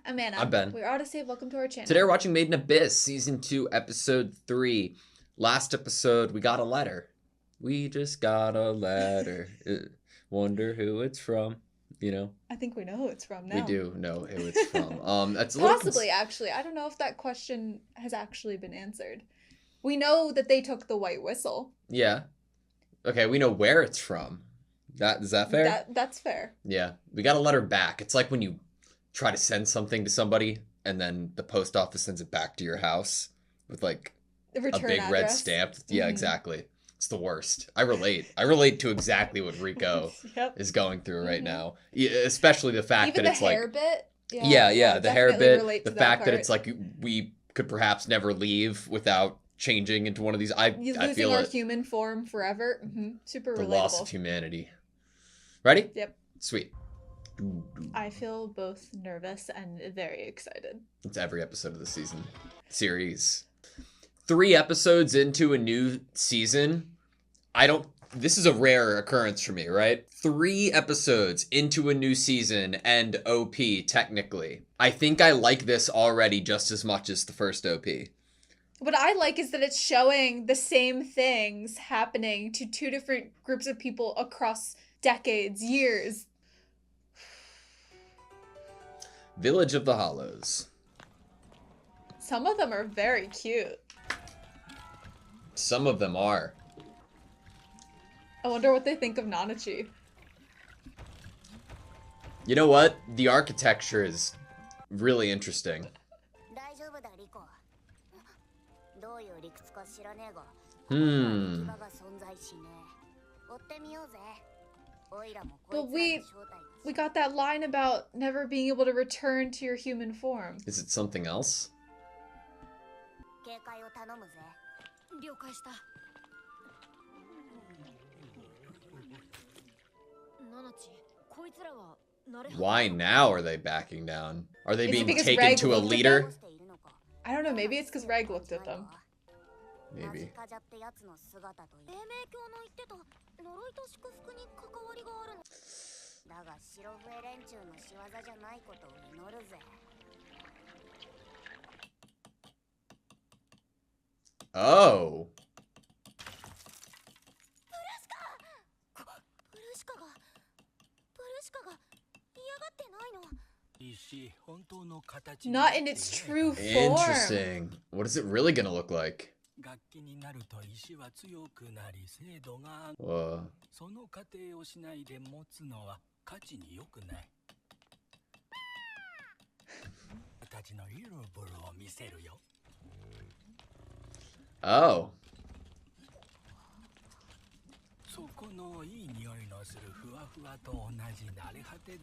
I'm Anna. I'm Ben. We're AutoSave. Welcome to our channel. Today we're watching Made in Abyss, Season 2, Episode 3. Last episode, we got a letter. We just got a letter. Wonder who it's from, you know? I think we know who it's from now. We do know who it's from. That's a Possibly, actually. I don't know if that question has actually been answered. We know that they took the white whistle. Yeah. Okay, we know where it's from. Is that fair? That's fair. Yeah. We got a letter back. It's like when you try to send something to somebody and then the post office sends it back to your house with like The return a big address. red stamp. Yeah, exactly. It's the worst. I relate to exactly what Rico is going through right now. Yeah, especially the fact Even that it's the hair like bit. Yeah, the hair bit, the fact that part. it's like we could perhaps never leave without changing into one of these. I feel our it. human form forever. Super The relatable. loss of humanity. Ready? Yep. Sweet. I feel both nervous and very excited. It's every episode of the series. 3 episodes into a new season. This is a rare occurrence for me, right? 3 episodes into a new season and OP, technically. I think I like this already just as much as the first OP. What I like is that it's showing the same things happening to 2 different groups of people across decades, years. Village of the Hollows. Some of them are very cute. Some of them are. I wonder what they think of Nanachi. You know what? The architecture is really interesting. But we got that line about never being able to return to your human form. Is it something else? Why now are they backing down? Are they being taken Reg to a leader? I don't know, maybe it's because Reg looked at them. Maybe. Oh. Not in its true form. Interesting. What is it really gonna look like? Whoa. Oh.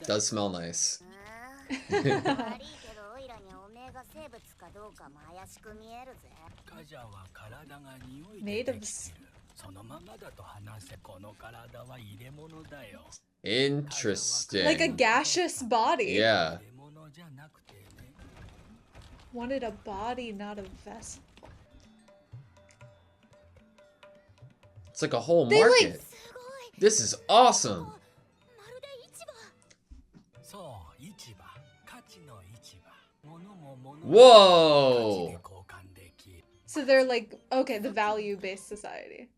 Does smell nice. Made of... Interesting. Like a gaseous body. Yeah. Wanted a body, not a vessel. It's like a whole market. This is awesome. Whoa! So they're like, okay, the value-based society.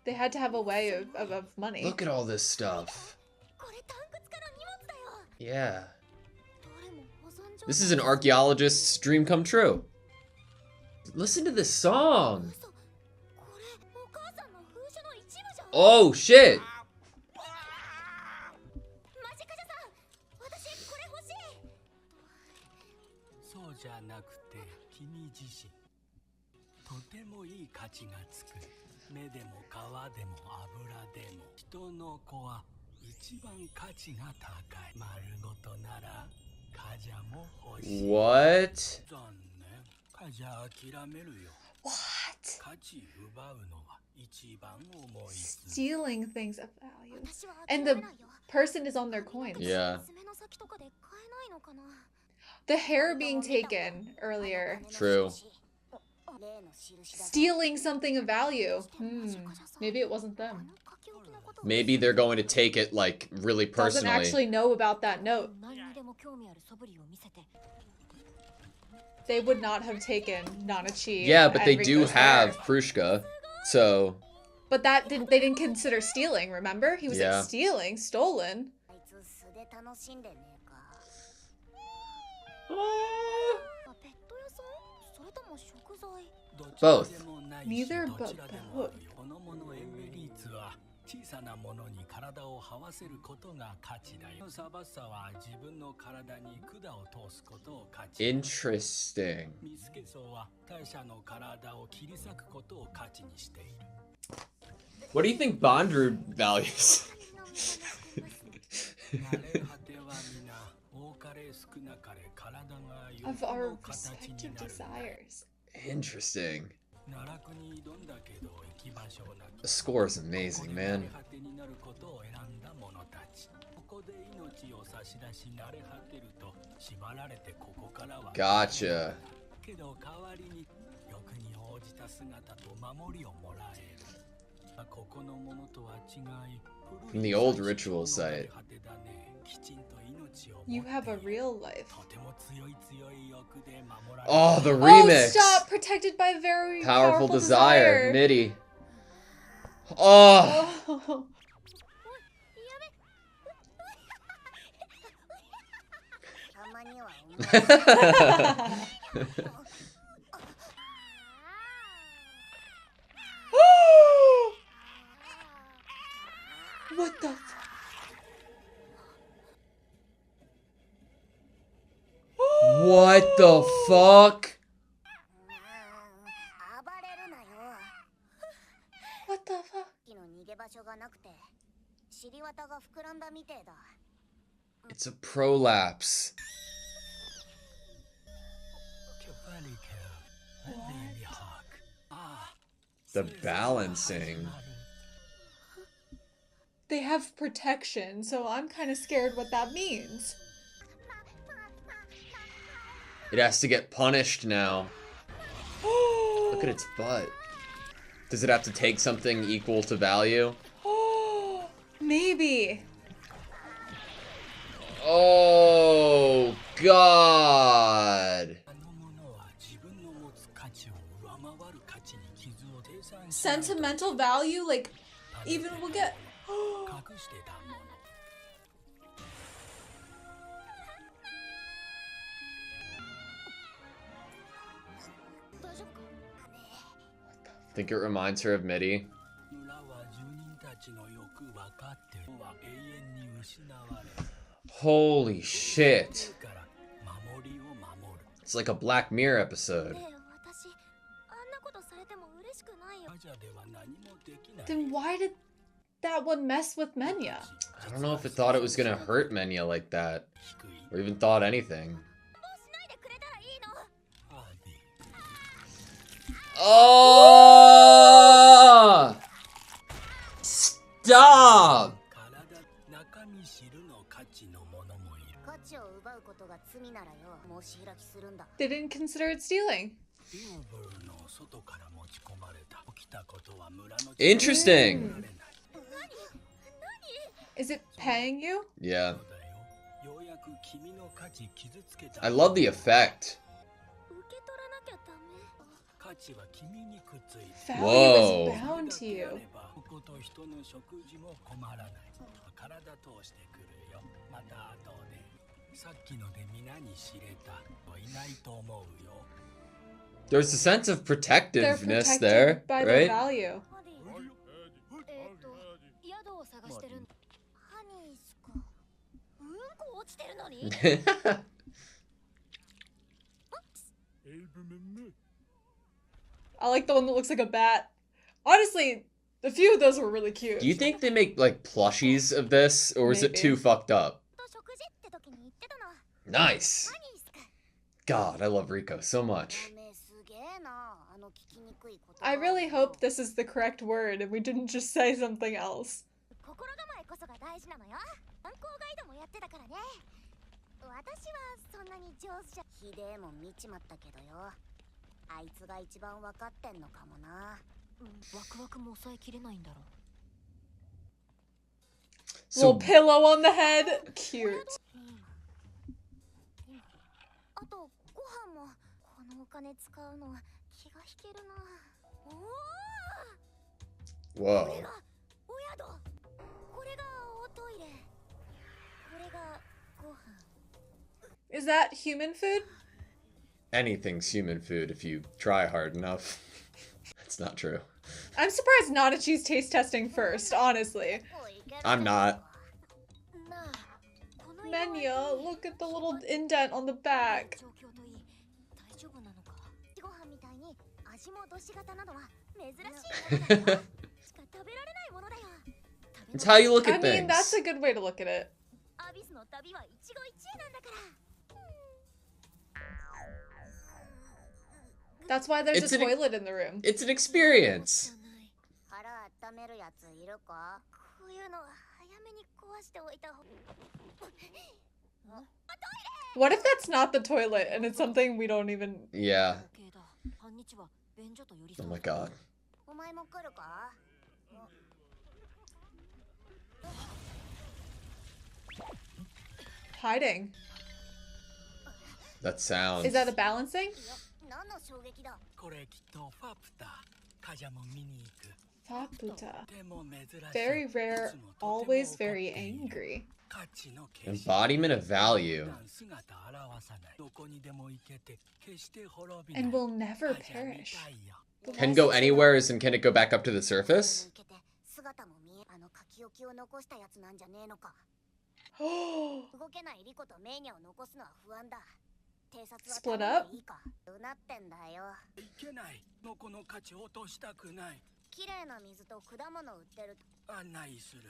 They had to have a way of money. Look at all this stuff. Yeah. This is an archaeologist's dream come true. Listen to this song. Oh, shit. What? What? Stealing things of value. And the person is on their coins. Yeah. The hair being taken earlier. True. Stealing something of value. Maybe it wasn't them. Maybe they're going to take it, like, really Doesn't personally. actually know about that note. They would not have taken Nanachi. Yeah, but and they do Riko's have hair. Prushka, so... But they didn't consider stealing, remember? He was Yeah. like, stealing? Stolen? Both. Neither, but both. 小さなものに体を這わせることが価値だよ。サバッサは自分の体に管を通すことを価値。Interesting. ミスケソウは他者の体を切り裂くことを価値にしている。What do you think Bondru values? Of our respective desires. Interesting. The score is amazing, man. Gotcha. From the old ritual site. You have a real life. Oh, the Oh, remix! stop! Protected by very Powerful desire. MIDI. Oh! Oh. What the fuck? What the fuck? What the fuck? It's a prolapse. The balancing. They have protection, so I'm kind of scared what that means. It has to get punished now. Look at its butt. Does it have to take something equal to value? Oh, maybe. Oh, God. Sentimental value? Like, even we'll get... Think it reminds her of MIDI? Holy shit. It's like a Black Mirror episode. Then why did that one mess with Menya? I don't know if it thought it was gonna hurt Menya like that. Or even thought anything. Oh! Stop! They didn't consider it stealing. Interesting. Is it paying you? Yeah. I love the effect. Value Whoa. is bound to you. There's a sense of They're protectiveness protected there, by their right? value. I like the one that looks like a bat. Honestly, a few of those were really cute. Do you think they make like plushies of this, or is it Maybe. too fucked up? Nice. God, I love Rico so much. I really hope this is the correct word and we didn't just say something else. あいつが一番わかってんのかもな。ワクワクも抑えきれないんだろ。 Little So pillow on the head. Cute. あとご飯もこのお金使うの気が引けるな。おお、これ whoa. がお宿、これがおトイレ、これがご飯。 Is that human food? Anything's human food if you try hard enough. That's not true. I'm surprised Nanachi's taste testing first, honestly. I'm not. Menya, look at the little indent on the back. It's how you look I at mean, things. that's a good way to look at it. That's why there's It's a an- toilet in the room. It's an experience. 腹温めるやついるか？こういうの早めに壊しておいた方。 What if that's not the toilet and it's something we don't even... Yeah. Oh my god. お前も来るか？ Hiding. That sounds. Is that a balancing? 何の衝撃だ？これきっとファプタカジャも見に行く Faputa. でも珍しい Very rare, always very angry. 価値の結晶 Embodiment of value. 姿表さないどこにでも行けて決して滅びない And will never カジャみ perish. たいよ The Can go lessons- anywhere, and can it go back up to the surface? 受けて姿も見え、あの書き置きを残したやつなんじゃねえのか。 Oh, 動けないリコとメーニャを残すのは不安だ。偵察は Split 頼ん up? でいいか？うなってんだよ。いけないのこの価値を落としたくない綺麗な水と果物売ってる。案内する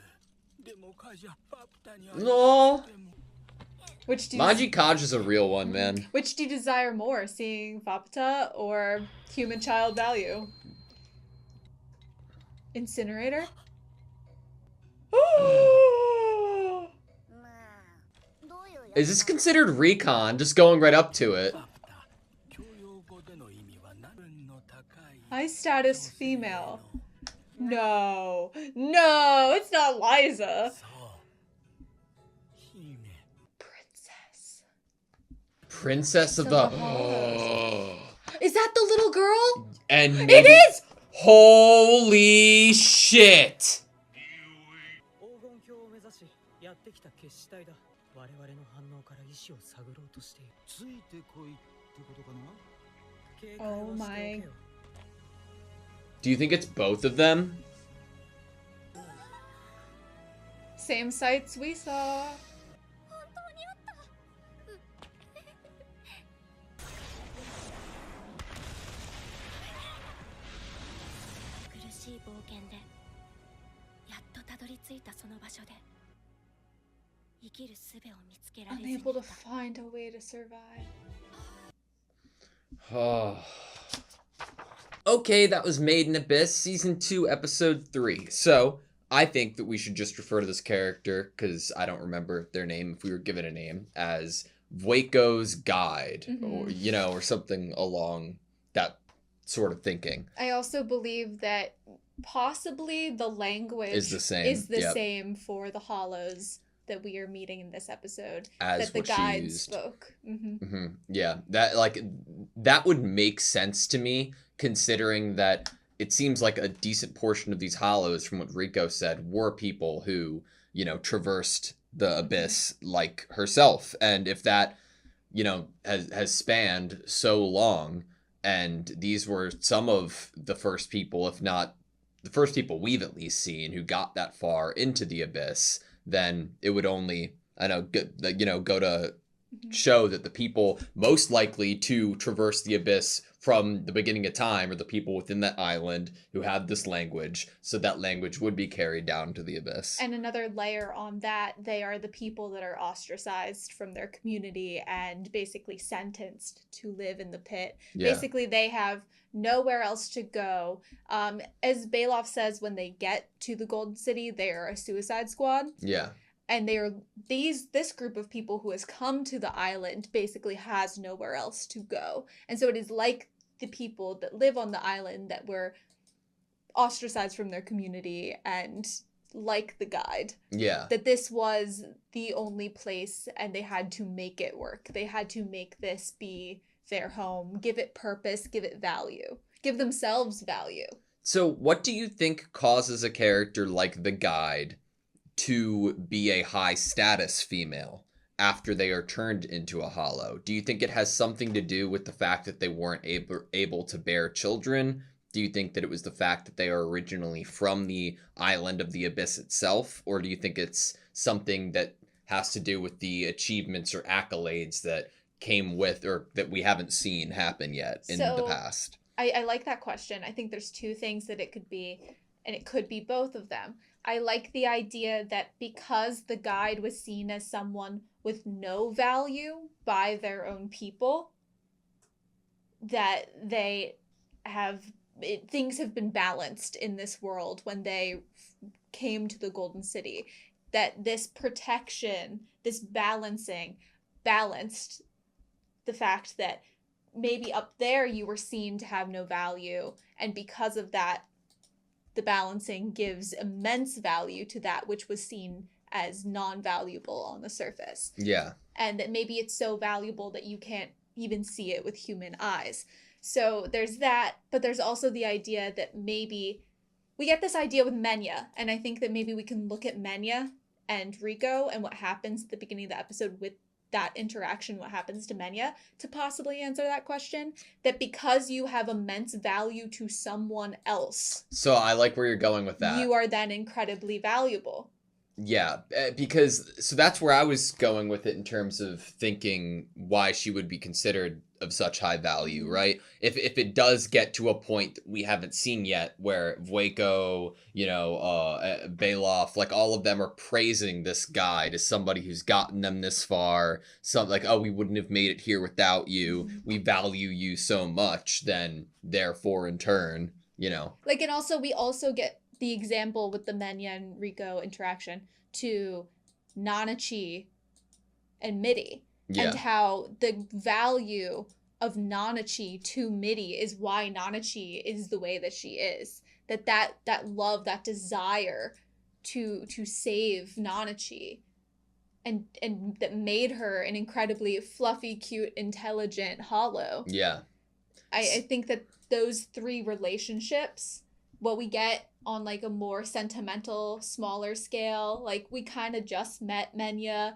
でもカジャファプタには No. でも which do you... Maji Kaj is a real one, man. Which do you desire more, seeing Faputa or human child value? Incinerator? まあ、どういうやつ Is this considered recon? Just going right up to it. ファプタ教養語での意味は何分の高い High status female. No. No, it's not Liza. そう姫 Princess. Princess of Of the. the Hollows. Is that the little girl? And It maybe- is! Holy shit! 黄金鏡を目指しやってきた決死隊だ。我々の反応から意志を探ろうとしている。ついてこいってことかな。警戒をしておけよ。 Do you think it's both of them? Same sights we saw. 本当にあった。苦しい冒険でやっとたどり着いたその場所で生きる術を見つけられずにい Unable to た。 find a way to survive. Okay, that was Made in Abyss, Season 2, Episode 3. So, I think that we should just refer to this character, because I don't remember their name, if we were given a name, as Waco's Guide, or, you know, or something along that sort of thinking. I also believe that possibly the language Is the same, is the yep. same for the hollows that we are meeting in this episode. As that the what she guide used. spoke. Yeah, that would make sense to me, considering that it seems like a decent portion of these hollows, from what Rico said, were people who, you know, traversed the abyss like herself. And if that, you know, has spanned so long, and these were some of the first people, if not the first people we've at least seen who got that far into the abyss, then it would only, go to show that the people most likely to traverse the abyss from the beginning of time are the people within that island who have this language, so that language would be carried down to the abyss. And another layer on that, they are the people that are ostracized from their community and basically sentenced to live in the pit. Yeah. Basically, they have nowhere else to go. As Bailoff says, when they get to the Golden City, they are a suicide squad. Yeah. And they are this group of people who has come to the island basically has nowhere else to go. And so it is like the people that live on the island that were ostracized from their community and like the guide. Yeah. That this was the only place and they had to make it work. They had to make this be their home, give it purpose, give it value, give themselves value. So what do you think causes a character like the guide to be a high status female after they are turned into a hollow? Do you think it has something to do with the fact that they weren't able to bear children? Do you think that it was the fact that they are originally from the island of the abyss itself? Or do you think it's something that has to do with the achievements or accolades that came with, or that we haven't seen happen yet in the past? I like that question. I think there's two things that it could be, and it could be both of them. I like the idea that because the guide was seen as someone with no value by their own people, that they have, things have been balanced in this world when they came to the Golden City. That this protection, this balancing, balanced the fact that maybe up there you were seen to have no value, and because of that, the balancing gives immense value to that which was seen as non-valuable on the surface. Yeah. And that maybe it's so valuable that you can't even see it with human eyes. So there's that, but there's also the idea that maybe we get this idea with Menya, and I think that maybe we can look at Menya and Rico and what happens at the beginning of the episode with that interaction, what happens to Menya, to possibly answer that question. That because you have immense value to someone else, So I like where you're going with that. you are then incredibly valuable. Yeah, because so that's where I was going with it in terms of thinking why she would be considered of such high value, right? If it does get to a point that we haven't seen yet, where Vueko, Bailoff, like all of them are praising this guide as somebody who's gotten them this far, some like, oh, we wouldn't have made it here without you. We value you so much, then therefore in turn, Like, and also we also get the example with the Menya and Rico interaction to Nanachi and Midi, and how the value of Nanachi to Midi is why Nanachi is the way that she is. That love, that desire to save Nanachi, and that made her an incredibly fluffy, cute, intelligent hollow. Yeah. I think that those three relationships, what we get on like a more sentimental, smaller scale, like we kind of just met Menya.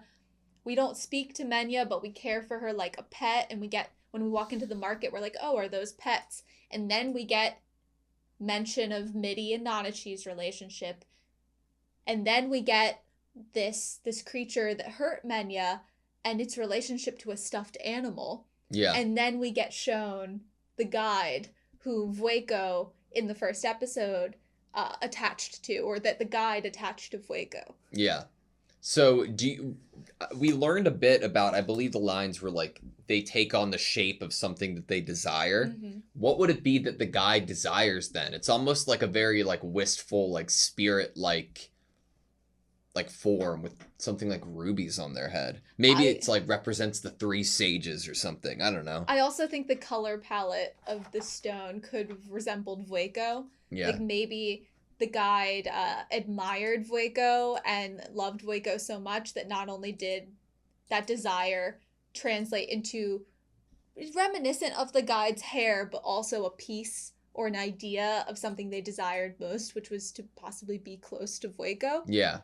We don't speak to Menya, but we care for her like a pet, and we get, when we walk into the market, we're like, oh, are those pets? And then we get mention of Midi and Nanachi's relationship. And then we get this creature that hurt Menya and its relationship to a stuffed animal. Yeah. And then we get shown the guide who Vueko in the first episode attached to, or that the guide attached to Vueko. Yeah. So we learned a bit about, I believe the lines were like, they take on the shape of something that they desire. Mm-hmm. What would it be that the guide desires then? It's almost like a very like wistful, like spirit, like form with something like rubies on their head. Maybe it's like represents the three sages or something. I don't know. I also think the color palette of the stone could have resembled Vueko. Yeah. Like maybe the guide admired Vueko and loved Vueko so much that not only did that desire translate into reminiscent of the guide's hair, but also a piece or an idea of something they desired most, which was to possibly be close to Vueko. Yeah.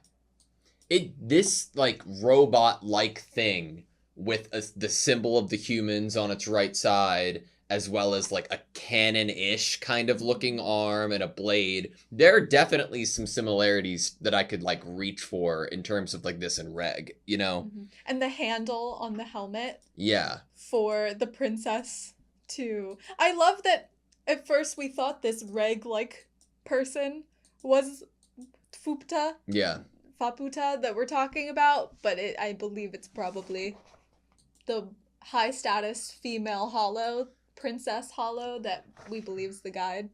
This like robot-like thing with the symbol of the humans on its right side, as well as like a cannon-ish kind of looking arm and a blade. There are definitely some similarities that I could like reach for in terms of like this and Reg, Mm-hmm. And the handle on the helmet. Yeah. For the princess to... I love that at first we thought this Reg-like person was Fupta. Yeah. Faputa that we're talking about, but I believe it's probably the high status female hollow, princess hollow, that we believe is the guide.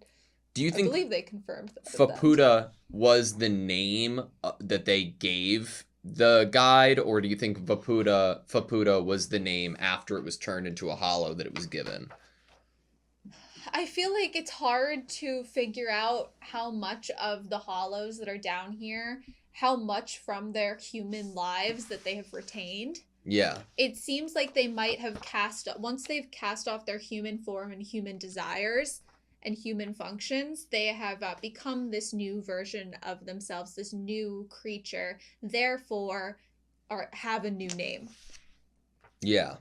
Do you think I believe they confirmed that. Faputa was the name that they gave the guide, or do you think Faputa was the name after it was turned into a hollow that it was given? I feel like it's hard to figure out how much of the hollows that are down here, how much from their human lives that they have retained. Yeah. It seems like they might have once they've cast off their human form and human desires and human functions, they have become this new version of themselves, this new creature, therefore have a new name. Yeah.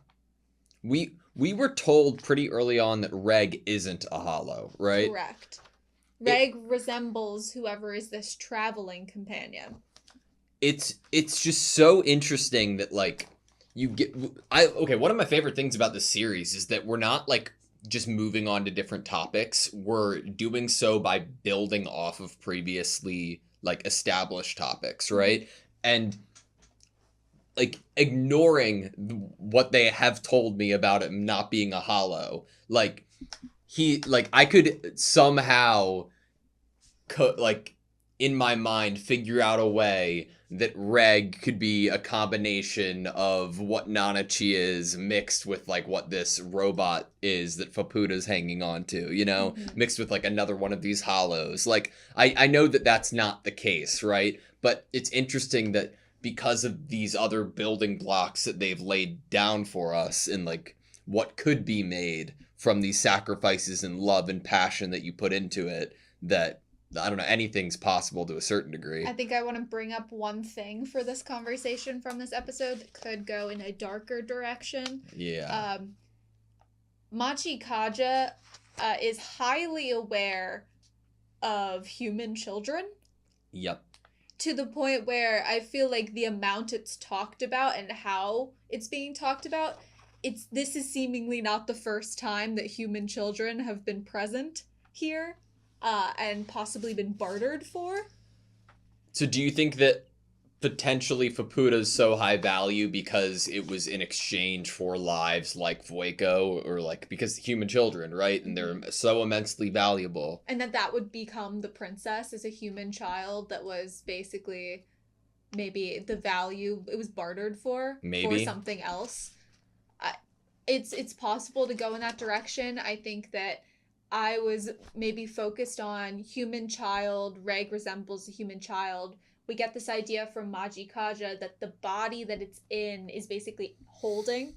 We were told pretty early on that Reg isn't a hollow, right? Correct. Reg resembles whoever is this traveling companion. It's just so interesting that like one of my favorite things about this series is that we're not like just moving on to different topics. We're doing so by building off of previously like established topics, right? And like ignoring what they have told me about him not being a hollow. Like I could somehow like in my mind figure out a way that Reg could be a combination of what Nanachi is mixed with like what this robot is that Faputa's hanging on to, you know, mixed with like another one of these hollows. Like I know that that's not the case, right? But it's interesting that because of these other building blocks that they've laid down for us and like what could be made from these sacrifices and love and passion that you put into it, that I don't know, anything's possible to a certain degree. I think I want to bring up one thing for this conversation from this episode that could go in a darker direction. Yeah. Machi Kaja is highly aware of human children. Yep. To the point where I feel like the amount it's talked about and how it's being talked about, this is seemingly not the first time that human children have been present here. And possibly been bartered for. So do you think that potentially Faputa's so high value because it was in exchange for lives like Voiko, or like because human children, right? And they're so immensely valuable. And that would become the princess as a human child that was basically maybe the value it was bartered for something else. It's possible to go in that direction. I think that I was maybe focused on human child, Reg resembles a human child. We get this idea from Maji Kaja that the body that it's in is basically holding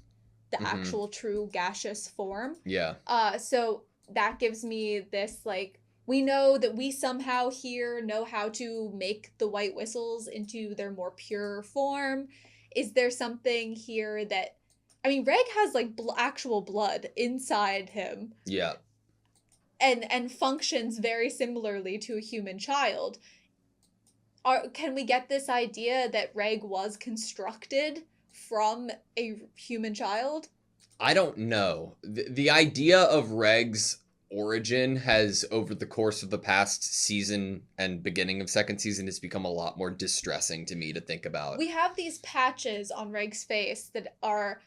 the actual true gaseous form. Yeah. So that gives me this, like, we know that we somehow here know how to make the white whistles into their more pure form. Is there something here that, I mean, Reg has like actual blood inside him. Yeah. And functions very similarly to a human child. Can we get this idea that Reg was constructed from a human child? I don't know. The idea of Reg's origin has, over the course of the past season and beginning of second season, has become a lot more distressing to me to think about. We have these patches on Reg's face that are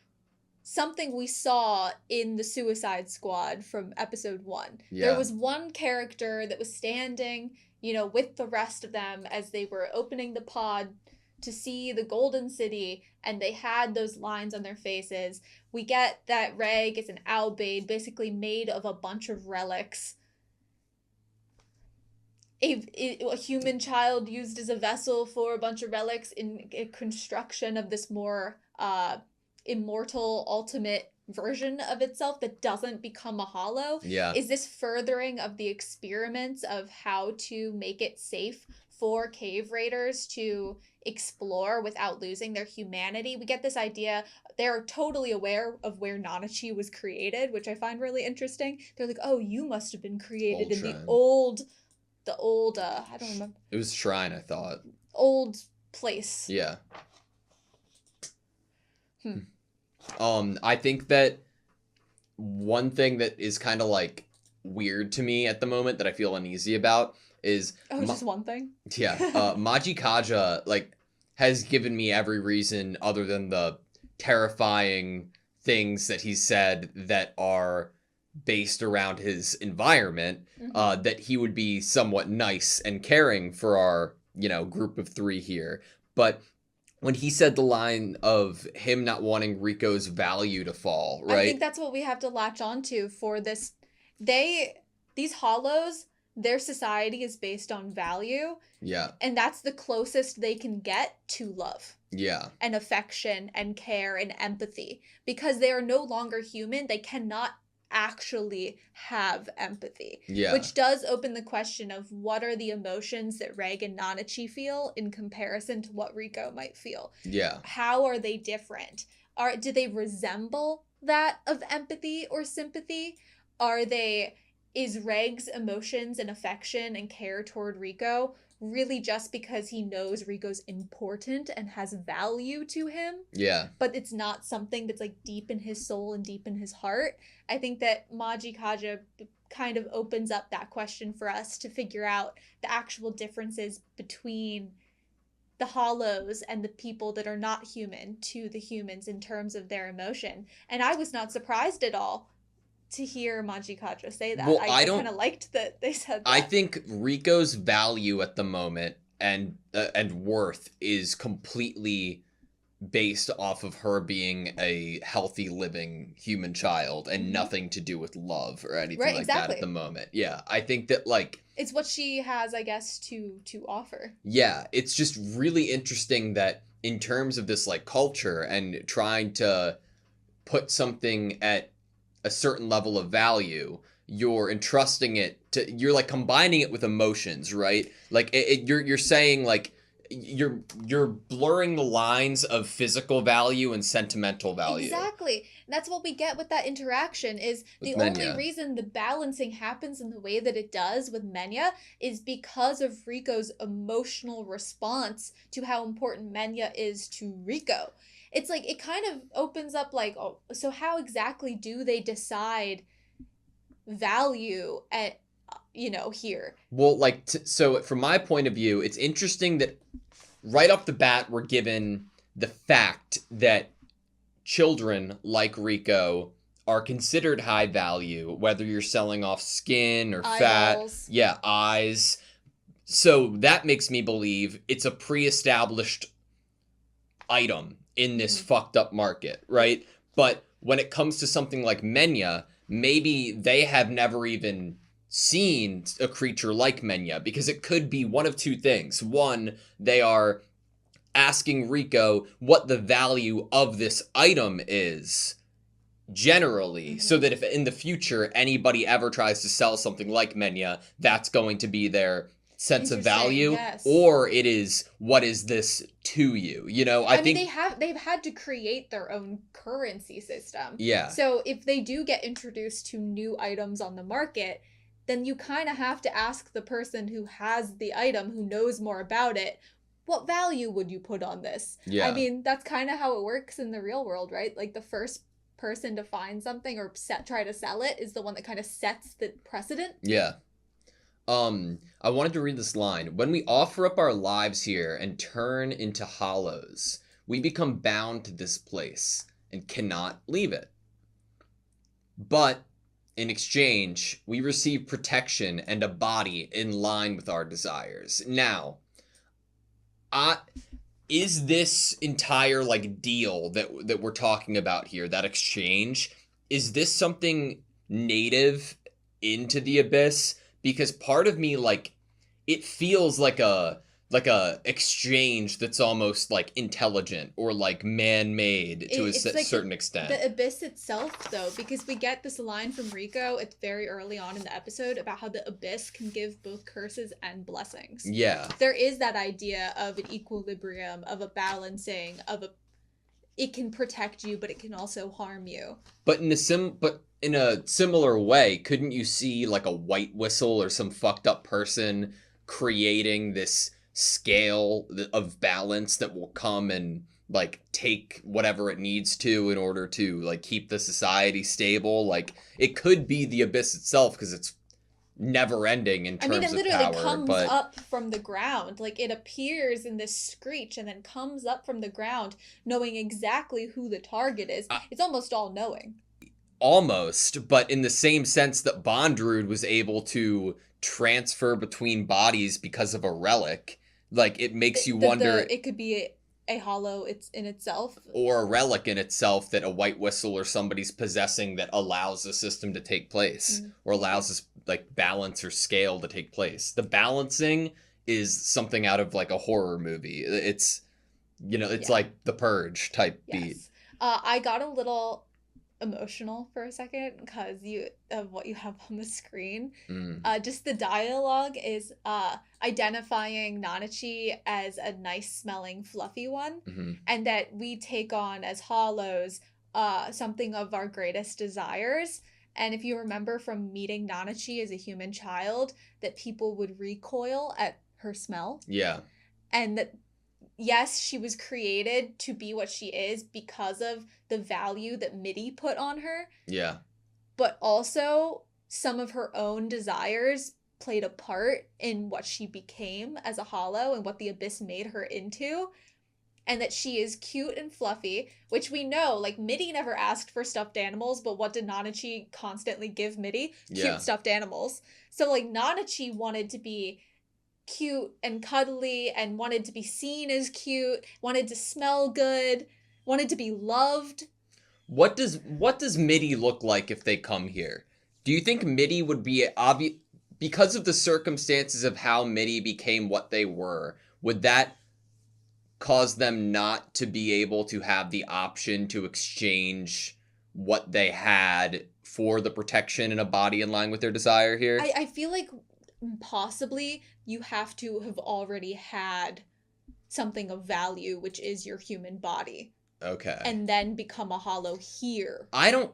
something we saw in the Suicide Squad from episode 1. Yeah. There was one character that was standing, with the rest of them as they were opening the pod to see the Golden City, and they had those lines on their faces. We get that Reg is an Albade, basically made of a bunch of relics. A human child used as a vessel for a bunch of relics in a construction of this more immortal ultimate version of itself that doesn't become a hollow. Yeah. Is this furthering of the experiments of how to make it safe for cave raiders to explore without losing their humanity? We get this idea they're totally aware of where Nanachi was created, which I find really interesting. They're like, oh, you must have been created in the old I don't remember. It was Shrine, I thought. Old place. Yeah. I think that one thing that is kind of like weird to me at the moment that I feel uneasy about is just one thing. Yeah, Maji Kaja like has given me every reason other than the terrifying things that he said that are based around his environment, that he would be somewhat nice and caring for our group of 3 here. But when he said the line of him not wanting Rico's value to fall, right? I think that's what we have to latch onto for this. They these hollows, their society is based on value, Yeah. and that's the closest they can get to love Yeah. and affection and care and empathy. Because they are no longer human, they cannot actually have empathy. Yeah. Which does open the question of what are the emotions that Reg and Nanachi feel in comparison to what Riko might feel. Yeah. How are they different? Do they resemble that of empathy or sympathy? Is Reg's emotions and affection and care toward Riko really just because he knows Riko's important and has value to him? Yeah. But it's not something that's like deep in his soul and deep in his heart. I think that Maji Kaja kind of opens up that question for us to figure out the actual differences between the hollows and the people that are not human to the humans in terms of their emotion. And I was not surprised at all to hear Maji Kaja say that. Well, I kind of liked that they said that. I think Riko's value at the moment and worth is completely based off of her being a healthy living human child and nothing to do with love or anything like that at the moment. Yeah, I think that like it's what she has, I guess, to offer. Yeah, it's just really interesting that in terms of this like culture and trying to put something at a certain level of value, you're entrusting it to, you're like combining it with emotions, right? Like you're saying like you're blurring the lines of physical value and sentimental value. Exactly. That's what we get with that interaction is With the only Menya. reason the balancing happens in the way that it does with Menya is because of Riko's emotional response to how important Menya is to Riko. It's like it kind of opens up like, oh, so how exactly do they decide value at here? Well, like so from my point of view, it's interesting that right off the bat we're given the fact that children like Riko are considered high value, whether you're selling off skin or fat, eyes. So that makes me believe it's a pre-established item in this fucked up market, right? But when it comes to something like Menya, maybe they have never even seen a creature like Menya, because it could be one of two things. One, they are asking Riko what the value of this item is generally, so that if in the future anybody ever tries to sell something like Menya, that's going to be their sense of value. Yes. Or it is, what is this to you? You know, I think mean, they've had to create their own currency system. Yeah. So if they do get introduced to new items on the market, then you kind of have to ask the person who has the item, who knows more about it, what value would you put on this? Yeah. I mean, that's kind of how it works in the real world, right? Like the first person to find something or try to sell it is the one that kind of sets the precedent. Yeah. I wanted to read this line. When we offer up our lives here and turn into hollows, we become bound to this place and cannot leave it. But in exchange, we receive protection and a body in line with our desires. Now, is this entire like deal that we're talking about here, that exchange, is this something native into the Abyss? Because part of me, like, it feels like a exchange that's almost like intelligent or like man-made to a certain extent. The Abyss itself, though, because we get this line from Riko, it's very early on in the episode, about how the Abyss can give both curses and blessings. Yeah. There is that idea of an equilibrium, of a balancing, it can protect you, but it can also harm you. But in a similar way, couldn't you see like a white whistle or some fucked up person creating this scale of balance that will come and like take whatever it needs to in order to like keep the society stable? Like it could be the Abyss itself, because it's never ending in terms of power. I mean, it literally comes up from the ground. Like it appears in this screech and then comes up from the ground, knowing exactly who the target is. It's almost all knowing. Almost, but in the same sense that Bondrewd was able to transfer between bodies because of a relic, like it makes you wonder. It could be a hollow it's in itself, or a relic in itself that a white whistle or somebody's possessing that allows the system to take place, or allows this like balance or scale to take place. The balancing is something out of like a horror movie. It's it's like The Purge type beat. Yes. I got a little emotional for a second because of what you have on the screen. Just the dialogue is identifying Nanachi as a nice smelling fluffy one, and that we take on as hollows something of our greatest desires. And if you remember from meeting Nanachi as a human child, that people would recoil at her smell. Yeah. And that yes, she was created to be what she is because of the value that Mitty put on her. Yeah. But also some of her own desires played a part in what she became as a hollow and what the abyss made her into. And that she is cute and fluffy, which we know, like, Mitty never asked for stuffed animals, but what did Nanachi constantly give Mitty? Cute stuffed animals. So, like, Nanachi wanted to be cute and cuddly and wanted to be seen as cute, wanted to smell good, wanted to be loved. What does Mitty look like if they come here? Do you think Mitty would be obvious because of the circumstances of how Mitty became what they were? Would that cause them not to be able to have the option to exchange what they had for the protection in a body in line with their desire here? I feel like possibly you have to have already had something of value, which is your human body. Okay. And then become a hollow here. I don't...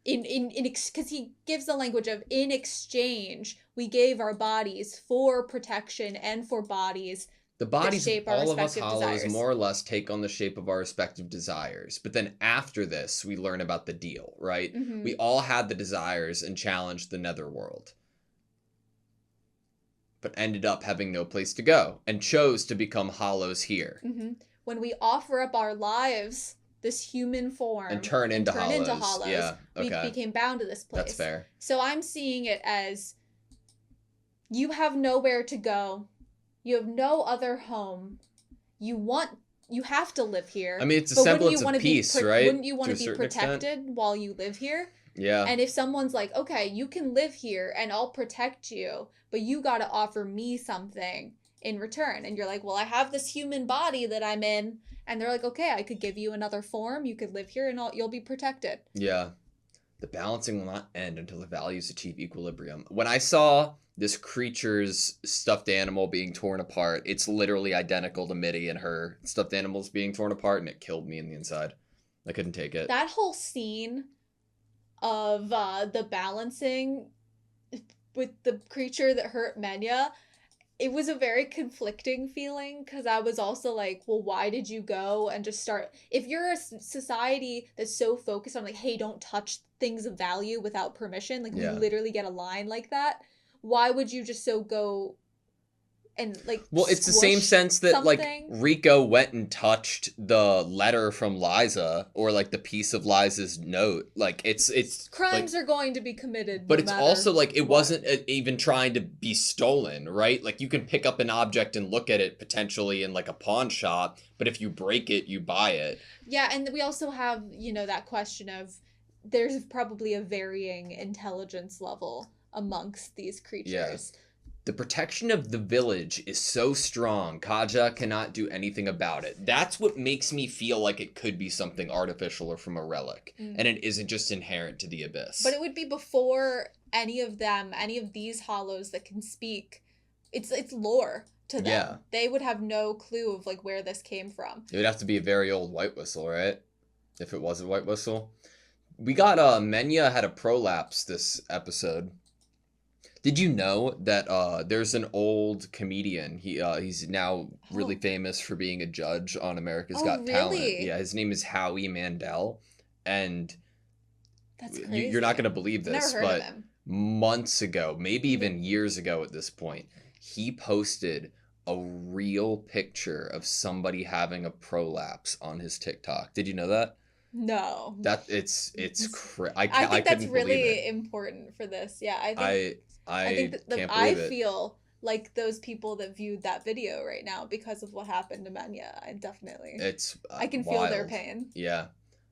Because he gives the language of, in exchange, we gave our bodies for protection and for bodies. The bodies shape of our all of us respective hollows desires. more or less take on the shape of our respective desires. But then after this, we learn about the deal, right? Mm-hmm. We all had the desires and challenged the netherworld. But ended up having no place to go and chose to become hollows here. Mm-hmm. When we offer up our lives, this human form, And turn into hollows. Yeah, okay. we became bound to this place. That's fair. So I'm seeing it as you have nowhere to go. You have no other home. You have to live here. I mean, it's a semblance of peace, right? Wouldn't you want To to a be certain protected while you live here? Yeah. And if someone's like, okay, you can live here and I'll protect you, but you got to offer me something in return. And you're like, well, I have this human body that I'm in. And they're like, okay, I could give you another form. You could live here and you'll be protected. Yeah. The balancing will not end until the values achieve equilibrium. When I saw this creature's stuffed animal being torn apart, it's literally identical to Mitty and her stuffed animals being torn apart, and it killed me in the inside. I couldn't take it. That whole scene of the balancing with the creature that hurt Menya, it was a very conflicting feeling because I was also like, well, why did you go and just start? If you're a society that's so focused on like, hey, don't touch things of value without permission, like you literally get a line like that, why would you just so go and like well, it's the same sense that something? Like Rico went and touched the letter from Liza or like the piece of Liza's note. Like it's crimes like, are going to be committed, but no it's matter also like it what. wasn't even trying to be stolen, right? Like you can pick up an object and look at it potentially in like a pawn shop, but if you break it, you buy it. Yeah, and we also have, that question of there's probably a varying intelligence level amongst these creatures. Yeah. The protection of the village is so strong, Kaja cannot do anything about it. That's what makes me feel like it could be something artificial or from a relic, and it isn't just inherent to the abyss. But it would be before any of these hollows that can speak. It's lore to them. Yeah. They would have no clue of like where this came from. It would have to be a very old White Whistle, right? If it was a White Whistle. We got Menya had a prolapse this episode. Did you know that there's an old comedian? He's now really famous for being a judge on America's Got Talent. Yeah, his name is Howie Mandel, and that's crazy. You're not going to believe this, Never heard but of him. months ago, maybe even years ago at this point, he posted a real picture of somebody having a prolapse on his TikTok. Did you know that? No. That it's I think that's couldn't really believe it. important for this. Yeah, I think that can't I believe it. feel like those people that viewed that video right now because of what happened to Menya. I definitely. It's I can feel their pain. Yeah.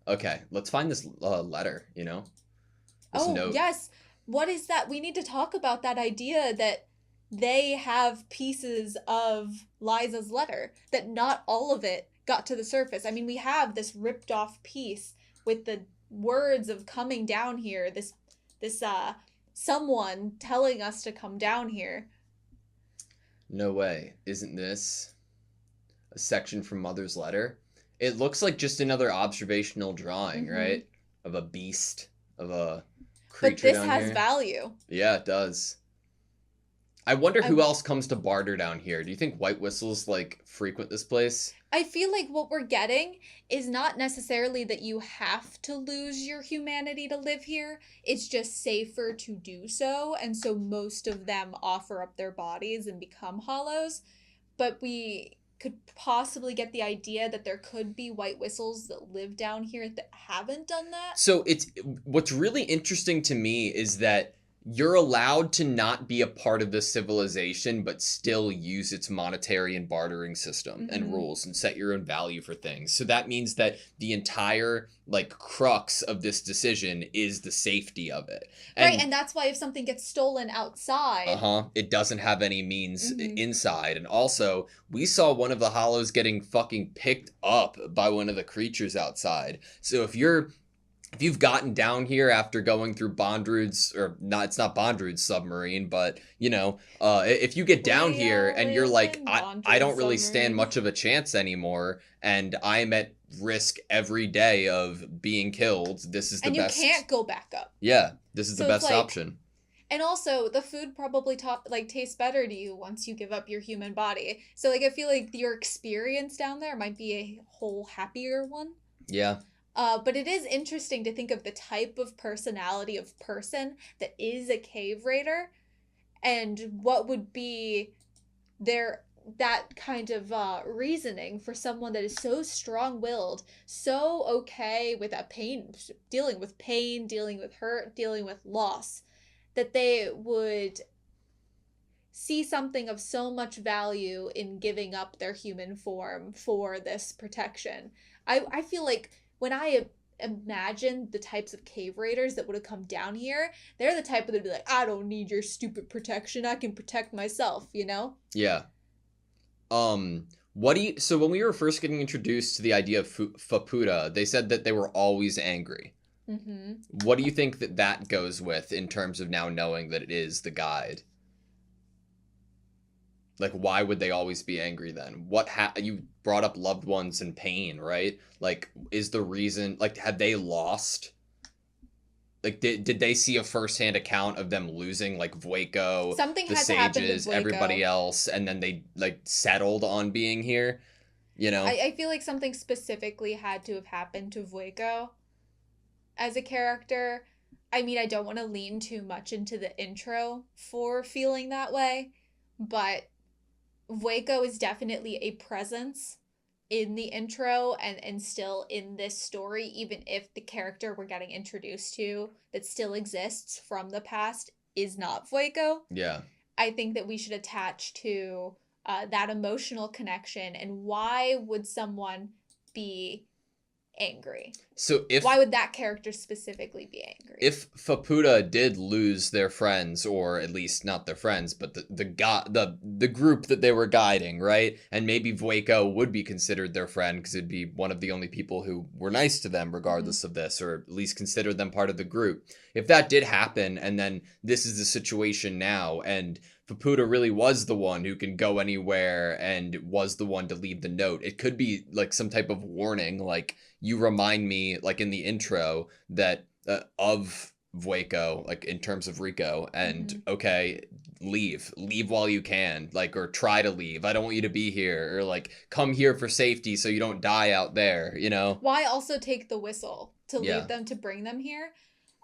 Okay, let's find this letter. This note. Yes. what is that? We need to talk about that idea that they have pieces of Liza's letter, that not all of it got to the surface. I mean, we have this ripped off piece with the words of coming down here, this someone telling us to come down here. No way. Isn't this a section from Mother's letter? It looks like just another observational drawing, right? Of a beast, of a creature But this down has here. value. Yeah, it does. I wonder who else comes to barter down here. Do you think White Whistles, like, frequent this place? I feel like what we're getting is not necessarily that you have to lose your humanity to live here. It's just safer to do so. And so most of them offer up their bodies and become hollows. But we could possibly get the idea that there could be White Whistles that live down here that haven't done that. So what's really interesting to me is that you're allowed to not be a part of the civilization, but still use its monetary and bartering system and rules and set your own value for things. So that means that the entire, like, crux of this decision is the safety of it. Right, and that's why if something gets stolen outside... it doesn't have any means inside. And also, we saw one of the hollows getting fucking picked up by one of the creatures outside. So if you've gotten down here after going through Bondrud's, or not, it's not Bondrud's submarine, but, you know, if you get down here and you're like, I don't really stand much of a chance anymore, and I'm at risk every day of being killed, this is the best. And you can't go back up. Yeah, this is the best option. And also, the food probably tastes better to you once you give up your human body. So, like, I feel like your experience down there might be a whole happier one. Yeah. But it is interesting to think of the type of personality of person that is a cave raider, and what would be that kind of reasoning for someone that is so strong-willed, so okay with dealing with hurt, dealing with loss, that they would see something of so much value in giving up their human form for this protection. I feel like when I imagine the types of cave raiders that would have come down here, they're the type that would be like, I don't need your stupid protection, I can protect myself, you know? Yeah. So when we were first getting introduced to the idea of Faputa, they said that they were always angry. What do you think that goes with in terms of now knowing that it is the guide? Like, why would they always be angry then? You brought up loved ones in pain, right? Like, is the reason, like, had they lost? Like, did they see a firsthand account of them losing, like, Vueko, Something the had to happen to sages, Vueko. everybody else, and then they, like, settled on being here? You know? I feel like something specifically had to have happened to Vueko as a character. I mean, I don't want to lean too much into the intro for feeling that way, but Vueko is definitely a presence in the intro and still in this story, even if the character we're getting introduced to that still exists from the past is not Vueko. Yeah. I think that we should attach to that emotional connection, and why would someone be angry? So why would that character specifically be angry? If Faputa did lose their friends, or at least not their friends, but the group that they were guiding, right? And maybe Vueko would be considered their friend because it'd be one of the only people who were nice to them regardless of this, or at least considered them part of the group. If that did happen, and then this is the situation now, and Faputa really was the one who can go anywhere and was the one to leave the note, it could be like some type of warning, like, you remind me, like in the intro, that of Vueko, like in terms of Rico, and okay, leave while you can, like, or try to leave. I don't want you to be here, or like, come here for safety so you don't die out there, you know? Why also take the whistle to leave them, to bring them here?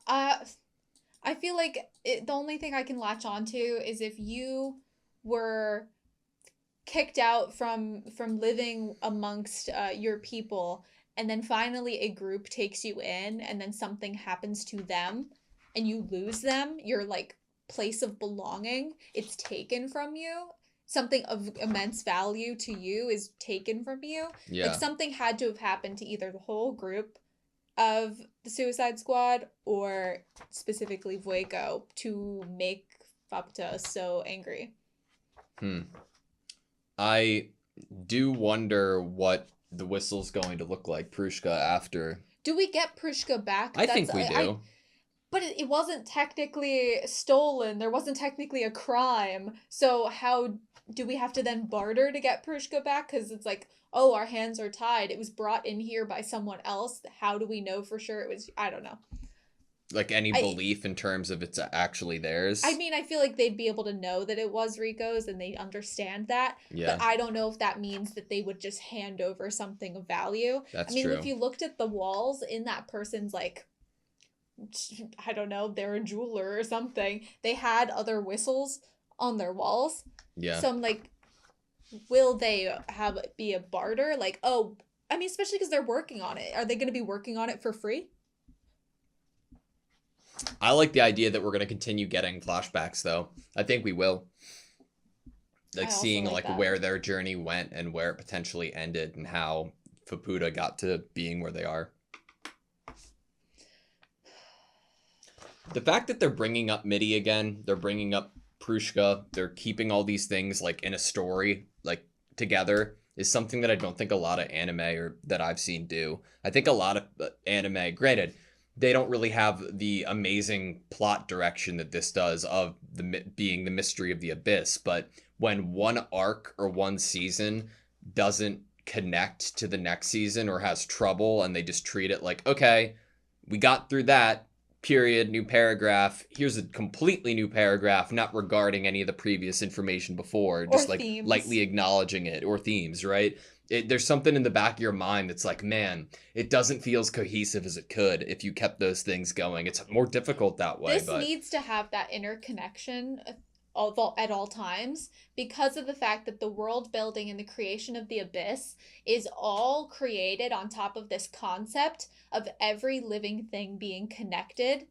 I feel like the only thing I can latch onto is if you were kicked out from living amongst your people, and then finally a group takes you in, and then something happens to them and you lose them, your like place of belonging, it's taken from you. Something of immense value to you is taken from you. Yeah. Like, something had to have happened to either the whole group of the Suicide Squad or specifically Vueko to make Faputa so angry? I do wonder what the whistle's going to look like, Prushka, after. Do we get Prushka back? I think we do. But it wasn't technically stolen. There wasn't technically a crime. So how do we have to then barter to get Prushka back? Because it's like, oh, our hands are tied. It was brought in here by someone else. How do we know for sure it was? I don't know. Like any belief in terms of it's actually theirs? I mean, I feel like they'd be able to know that it was Rico's and they understand that. Yeah. But I don't know if that means that they would just hand over something of value. That's I mean, true. if you looked at the walls in that person's, like, I don't know, they're a jeweler or something. They had other whistles on their walls. Yeah. So I'm like, will they have it be a barter? Like, oh, I mean, especially because they're working on it. Are they going to be working on it for free? I like the idea that we're going to continue getting flashbacks, though. I think we will. Like, seeing, like where their journey went and where it potentially ended and how Faputa got to being where they are. The fact that they're bringing up Midi again, they're bringing up Prushka, they're keeping all these things, like, in a story, like, together, is something that I don't think a lot of anime or that I've seen do. I think a lot of anime, granted, they don't really have the amazing plot direction that this does of being the mystery of the abyss. But when one arc or one season doesn't connect to the next season or has trouble and they just treat it like, okay, we got through that, period, new paragraph. Here's a completely new paragraph, not regarding any of the previous information before, just like themes. Lightly acknowledging it, or themes, right? There's something in the back of your mind that's like, man, it doesn't feel as cohesive as it could if you kept those things going. It's more difficult that way. This needs to have that interconnection at all times because of the fact that the world building and the creation of the abyss is all created on top of this concept of every living thing being connected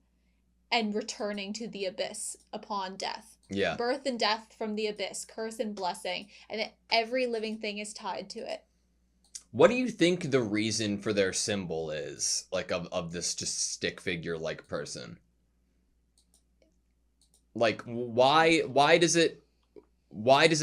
and returning to the abyss upon death. Yeah. Birth and death from the abyss, curse and blessing, and that every living thing is tied to it. What do you think the reason for their symbol is, like, of this just stick figure like person? Like, why does it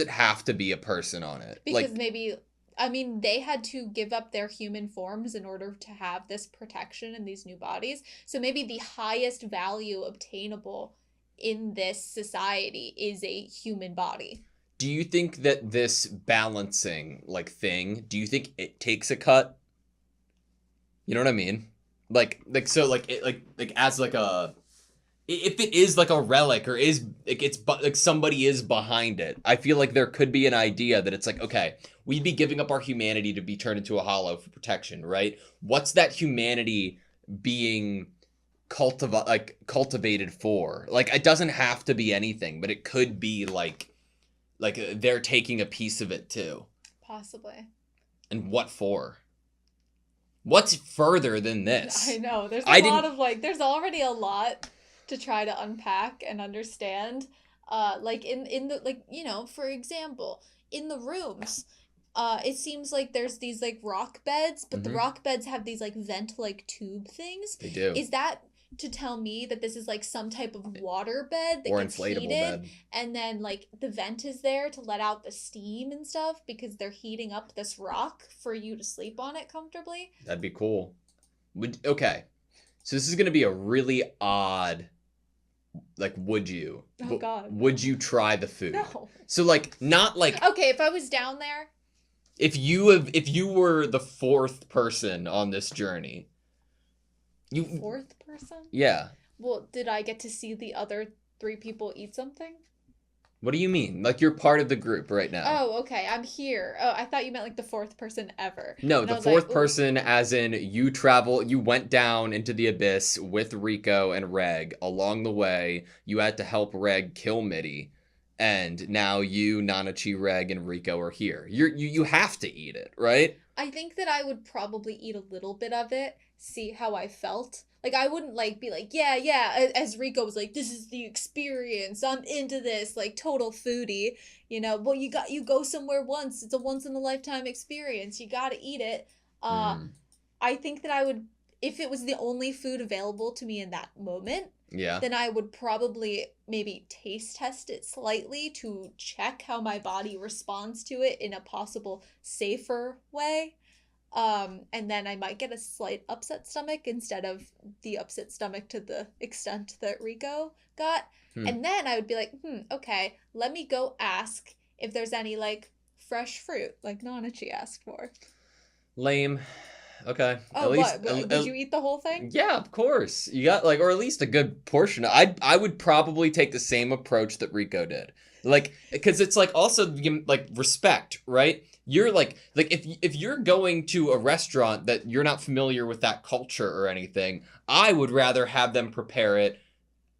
have to be a person on it? Because like, maybe, I mean, they had to give up their human forms in order to have this protection in these new bodies. So maybe the highest value obtainable in this society is a human body. do you think that this balancing, like, thing, do you think it takes a cut? You know what I mean? So it as like a, if it is like a relic or is it's like somebody is behind it, I feel like there could be an idea that it's like, okay, we'd be giving up our humanity to be turned into a hollow for protection, right? What's that humanity being cultivated for? Like, it doesn't have to be anything, but it could be like they're taking a piece of it too. Possibly. And what for? What's further than this? I know. There's there's already a lot to try to unpack and understand. In the for example, in the rooms, it seems like there's these like rock beds, but the rock beds have these like vent like tube things. They do. Is that to tell me that this is like some type of water bed that or gets inflatable heated, bed, and then like the vent is there to let out the steam and stuff because they're heating up this rock for you to sleep on it comfortably? That'd be cool. Okay, so this is gonna be a really odd. Like, would you? Oh God. Would you try the food? No. So like, not like. Okay, if I was down there. If you were the fourth person on this journey. Fourth person? Yeah. Well, did I get to see the other 3 people eat something? What do you mean? Like, you're part of the group right now. Oh, okay. I'm here. Oh, I thought you meant like the fourth person ever. No, And the fourth person as in you went down into the abyss with Rico and Reg. Along the way, you had to help Reg kill Mitty. And now you, Nanachi, Reg, and Rico are here. You have to eat it, right? I think that I would probably eat a little bit of it, see how I felt. Like, I wouldn't, like, be like, yeah, as Rico was like, this is the experience, I'm into this, like, total foodie, well, you go somewhere once, it's a once-in-a-lifetime experience, you gotta eat it. I think that I would if it was the only food available to me in that moment, Yeah. then I would probably maybe taste test it slightly to check how my body responds to it in a possible safer way. And then I might get a slight upset stomach instead of the upset stomach to the extent that Rico got. And then I would be like, okay, let me go ask if there's any like fresh fruit, like Nanachi asked for. Lame. Okay. Oh, what? Did you eat the whole thing? Yeah, of course. You got like, or at least a good portion. I would probably take the same approach that Rico did. Like, because it's like also like respect, right? You're like if you're going to a restaurant that you're not familiar with that culture or anything, I would rather have them prepare it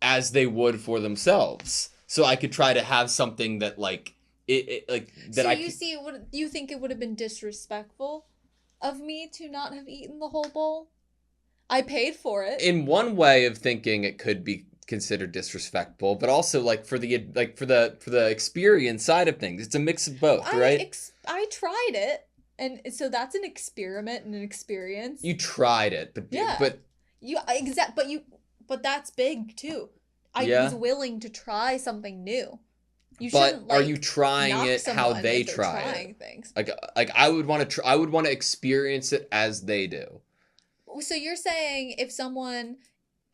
as they would for themselves, so I could try to have something that like it like that. So I you see, you think it would have been disrespectful of me to not have eaten the whole bowl? I paid for it. In one way of thinking, it could be considered disrespectful, but also like for the experience side of things, it's a mix of both, right? I tried it, and so that's an experiment and an experience. You tried it, but Yeah. but but that's big too. I was willing to try something new. You but shouldn't, like, are you trying knock it how someone they if they're try trying it? things. Like I would want to experience it as they do. So you're saying if someone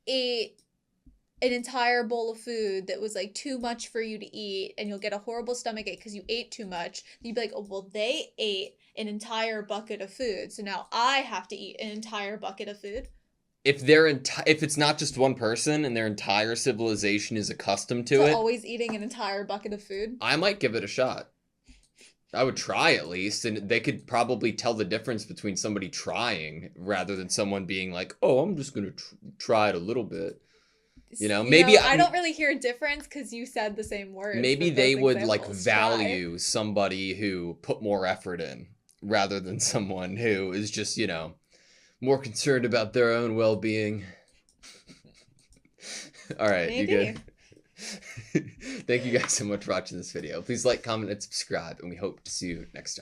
ate an entire bowl of food that was like too much for you to eat and you'll get a horrible stomachache because you ate too much, you'd be like, oh, well, they ate an entire bucket of food, so now I have to eat an entire bucket of food? If it's not just one person and their entire civilization is accustomed to it, always eating an entire bucket of food, I might give it a shot. I would try at least, and they could probably tell the difference between somebody trying rather than someone being like, "Oh, I'm just gonna try it a little bit." You know, maybe I don't really hear a difference because you said the same words. Maybe for they both would like examples. value somebody who put more effort in rather than someone who is just, more concerned about their own well-being. All right, Maybe. you good? Thank you guys so much for watching this video. Please like, comment, and subscribe, and we hope to see you next time.